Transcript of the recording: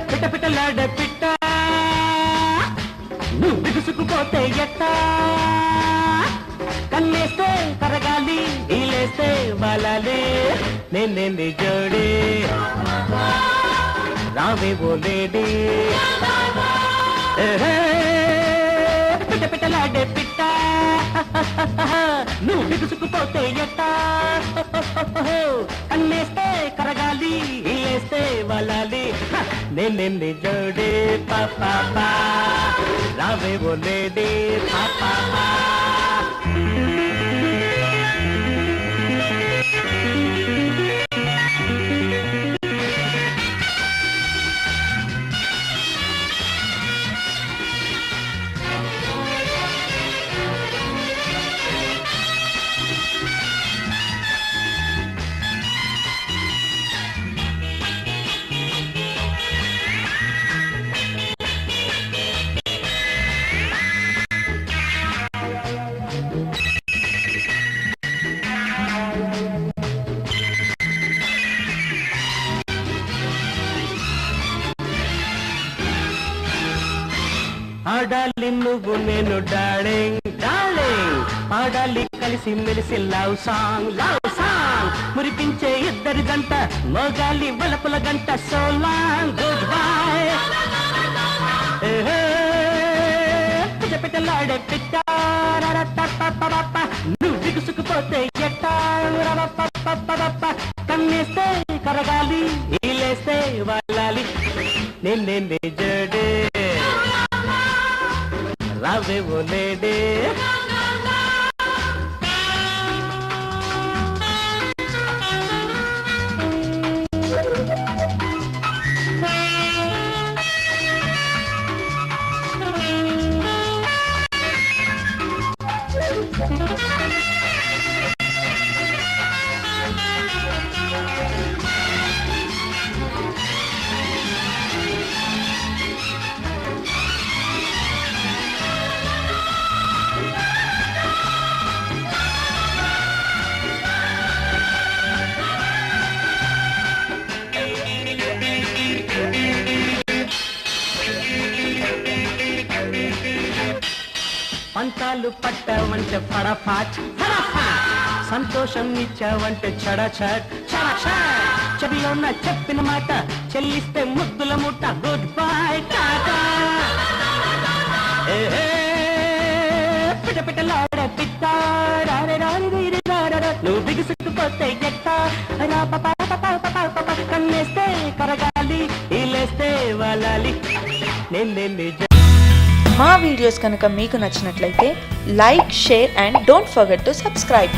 పిట్ట పిట్టలాడే పిట్ట నువ్వు బిగుసుకుపోతే ఎట్ట కన్నేస్తే కరగాలి ఈలేస్తే బాలాలి నేనేంది జోడి రావే ఓ లేడీ పిట్ట పిట్టలాడే పిట్ట నువ్వు బిగుసుకుపోతే ఎట్ట కన్నేస్తే కరగాలి ఈలేస్తే వలాలి నేనేంది జోడి పాపా రావే ఓ లేడీ పాపా ఆడాలి నువ్వు నేను డార్లింగ్ డార్లింగ్ పాడాలి కలిసి మెలిసి లవ్ సాంగ్ మురిపించే ఇద్దరి గంట మోగాలి వలపుల గంట సో లాంగ్ గుడ్ బై పిట్ట పిట్టలాడే పిట్ట నువ్వు బిగుసుకుపోతే ఎట్ట కన్నేస్తే కరగాలి ఈలేస్తే వాళ్ళాలి నేనేంది జడే రావే ఓ లేడీ పంతాలు పట్టావంటే ఫడఫాట్ సంతోషం ఇచ్చావంటే చడచట్ చెవిలో నా చెప్పిన మాట చెల్లిస్తే ముద్దుల ముట్ట గుడ్ బై టాటా పిట్ట పిట్టలాడే పిట్ట నువ్వు బిగుసుకుపోతే ఎట్ట కన్నేస్తే కరగాలి ఈలేస్తే వాలాలి నేనేంది మా వీడియోస్ కనుక మీకు నచ్చినట్లయితే like, share and don't forget to subscribe.